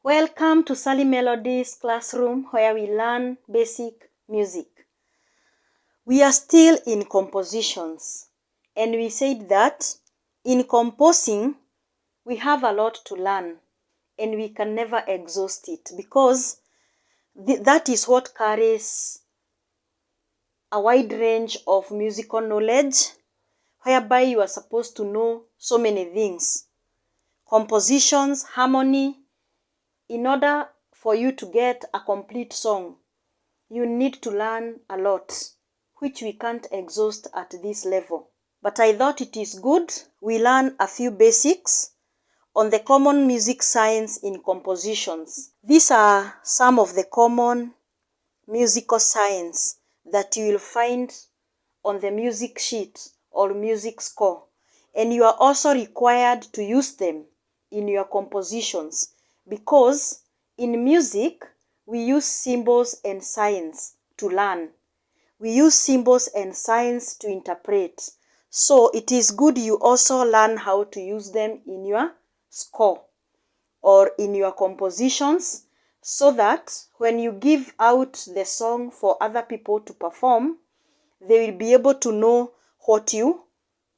Welcome to Sally Melodies classroom where we learn basic music. We are still in compositions, and we said that in composing we have a lot to learn and we can never exhaust it because that is what carries a wide range of musical knowledge whereby you are supposed to know so many things. Compositions, harmony. In order for you to get a complete song, you need to learn a lot, which we can't exhaust at this level. But I thought it is good we learn a few basics on the common music science in compositions. These are some of the common musical science that you will find on the music sheet or music score, and you are also required to use them in your compositions because in music we use symbols and signs to learn. We use symbols and signs to interpret. So it is good you also learn how to use them in your score or in your compositions so that when you give out the song for other people to perform, they will be able to know what you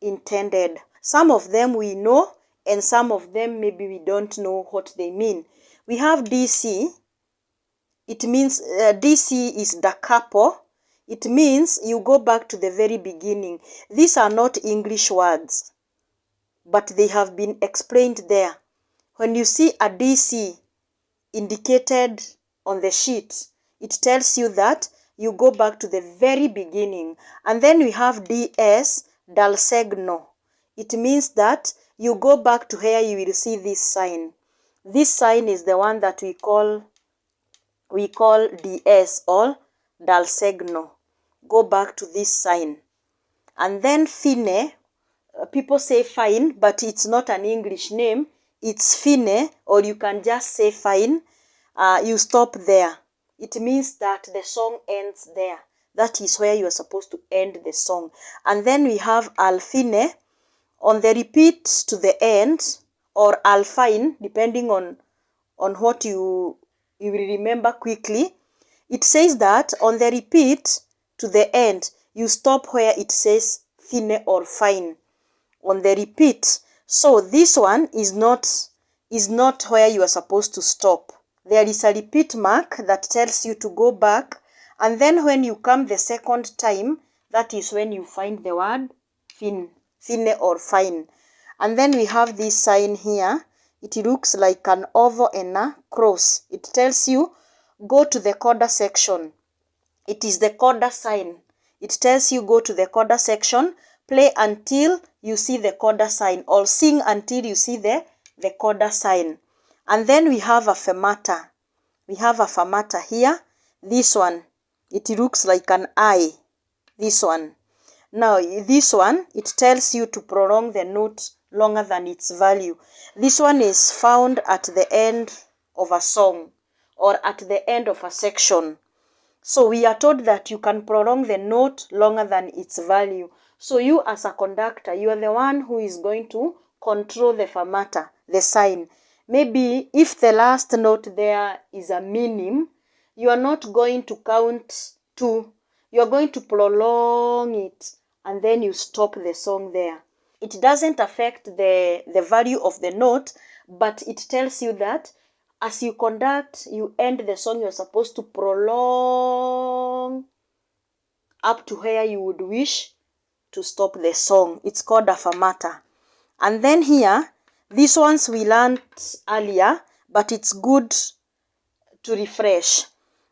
intended. Some of them we know and some of them maybe we don't know what they mean. We have DC. It means DC is da capo. It means you go back to the very beginning. These are not English words, but they have been explained there. When you see a DC indicated on the sheet, it tells you that you go back to the very beginning. And then we have DS, dal segno. It means that you go back to where you will see this sign. This sign is the one that we call DS or dal segno. Go back to this sign. And then fine, people say fine, but it's not an English name. It's fine, or you can just say fine. You stop there. It means that the song ends there. That is where you are supposed to end the song. And then we have al fine on the repeat to the end, or al fine, depending on what you will remember quickly. It says that on the repeat to the end, you stop where it says fine or fine on the repeat. So this one is not where you are supposed to stop. There is a repeat mark that tells you to go back, and then when you come the second time, that is when you find the word fine or fine. And then we have this sign here. It looks like an oval and a cross. It tells you go to the coda section. It is the coda sign. It tells you go to the coda section, play until you see the coda sign, or sing until you see the coda sign. And then we have a fermata. We have a fermata here. This one, it looks like an eye. This one. Now, this one, it tells you to prolong the note longer than its value. This one is found at the end of a song or at the end of a section. So we are told that you can prolong the note longer than its value. So you as a conductor, you are the one who is going to control the fermata, the sign. Maybe if the last note there is a minim, you are not going to count 2. You are going to prolong it and then you stop the song there. It doesn't affect the value of the note, but it tells you that as you conduct, you end the song, you're supposed to prolong up to where you would wish to stop the song. It's called a fermata. And then here, these ones we learned earlier, but it's good to refresh.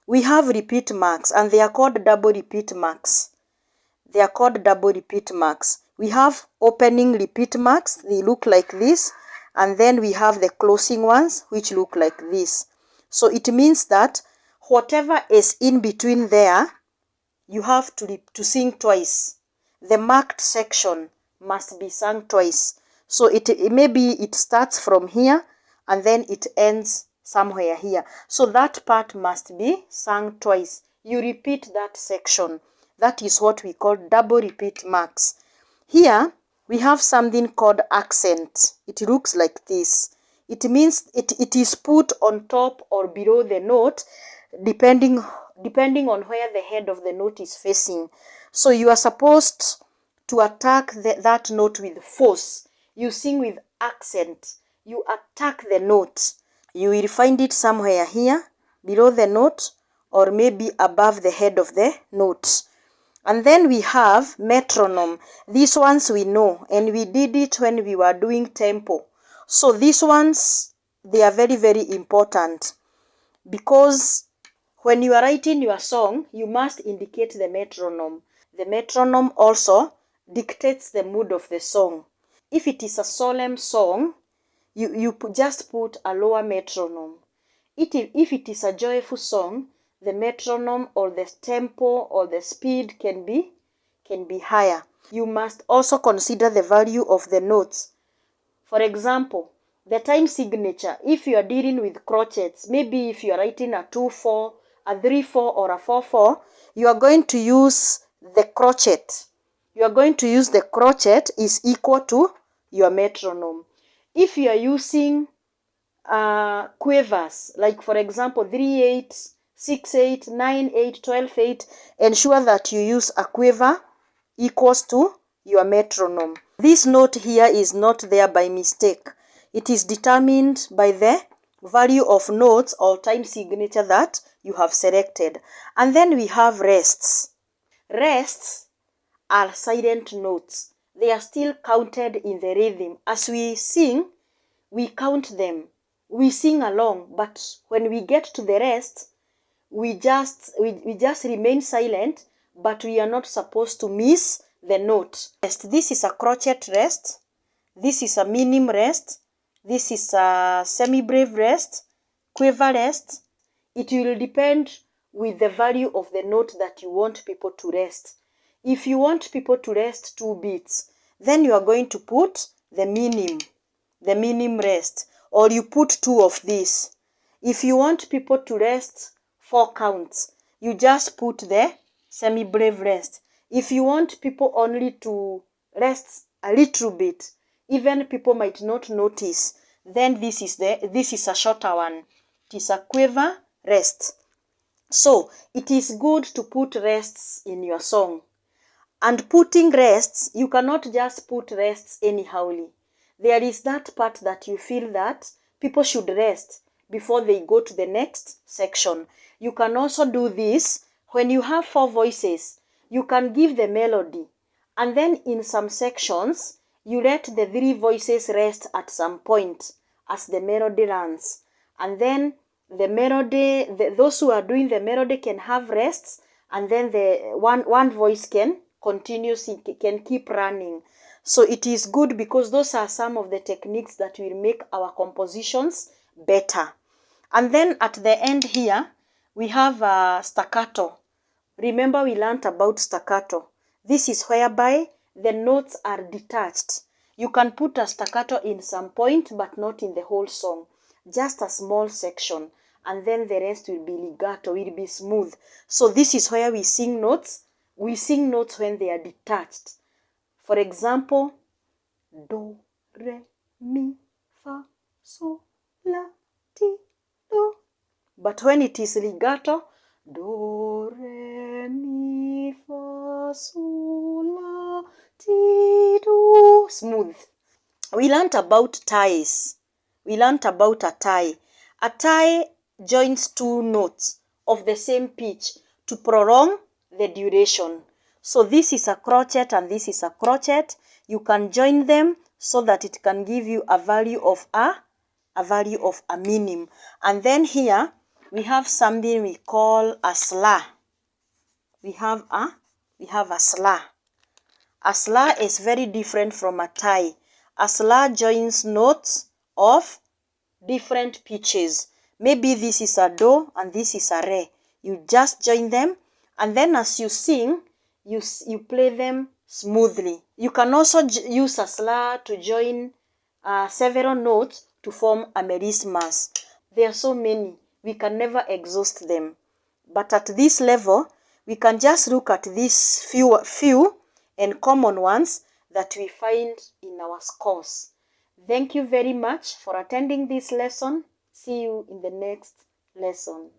We have repeat marks, and they are called double repeat marks. They are called double repeat marks. We have opening repeat marks. They look like this. And then we have the closing ones, which look like this. So it means that whatever is in between there, you have to sing twice. The marked section must be sung twice. So maybe it starts from here and then it ends somewhere here. So that part must be sung twice. You repeat that section. That is what we call double repeat marks. Here we have something called accent. It looks like this. It means it is put on top or below the note, depending on where the head of the note is facing. So you are supposed to attack that note with force. You sing with accent. You attack the note. You will find it somewhere here, below the note, or maybe above the head of the note. And then we have metronome. These ones we know, and we did it when we were doing tempo. So these ones, they are very, very important, because when you are writing your song, you must indicate the metronome. The metronome also dictates the mood of the song. If it is a solemn song, you just put a lower metronome. If it is a joyful song, the metronome or the tempo or the speed can be higher. You must also consider the value of the notes. For example, the time signature. If you are dealing with crotchets, maybe if you are writing a 2/4, a 3/4, or a 4/4, you are going to use the crotchet. You are going to use the crotchet is equal to your metronome. If you are using quavers, like for example 3/8, 6/8, 9/8, 12/8, ensure that you use a quiver equals to your metronome. This note here is not there by mistake. It is determined by the value of notes or time signature that you have selected. And then we have rests. Rests are silent notes. They are still counted in the rhythm. As we sing, we count them. We sing along, but when we get to the rest, we just remain silent, but we are not supposed to miss the note. This is a crotchet rest. This is a minim rest. This is a semi-breve rest, quiver rest. It will depend with the value of the note that you want people to rest. If you want people to rest 2 beats, then you are going to put the minim rest, or you put 2 of these. If you want people to rest 4 counts, you just put the semi-breve rest. If you want people only to rest a little bit, even people might not notice, then this is a shorter one. It is a quiver rest. So it is good to put rests in your song. And putting rests, you cannot just put rests anyhowly. There is that part that you feel that people should rest before they go to the next section. You can also do this when you have 4 voices. You can give the melody, and then in some sections, you let the 3 voices rest at some point as the melody runs. And then the melody, those who are doing the melody can have rests, and then the one voice can continue, can keep running. So it is good because those are some of the techniques that will make our compositions better. And then at the end here, we have staccato. Remember, we learned about staccato. This is whereby the notes are detached. You can put a staccato in some point, but not in the whole song. Just a small section. And then the rest will be legato, will be smooth. So this is where we sing notes. We sing notes when they are detached. For example, do, re, mi, fa, sol, la, ti, do. But when it is legato, do, re, mi, fa, sol, la, ti, do. Smooth. We learned about ties. We learned about a tie. A tie joins 2 notes of the same pitch to prolong the duration. So this is a crotchet and this is a crotchet. You can join them so that it can give you a value of a minim. And then here we have something we call a slur. We have a slur. A slur is very different from a tie. A slur joins notes of different pitches. Maybe this is a do and this is a re. You just join them, and then as you sing, you play them smoothly. You can also use a slur to join several notes to form a melismas. There are so many, we can never exhaust them. But at this level, we can just look at these few and common ones that we find in our scores. Thank you very much for attending this lesson. See you in the next lesson.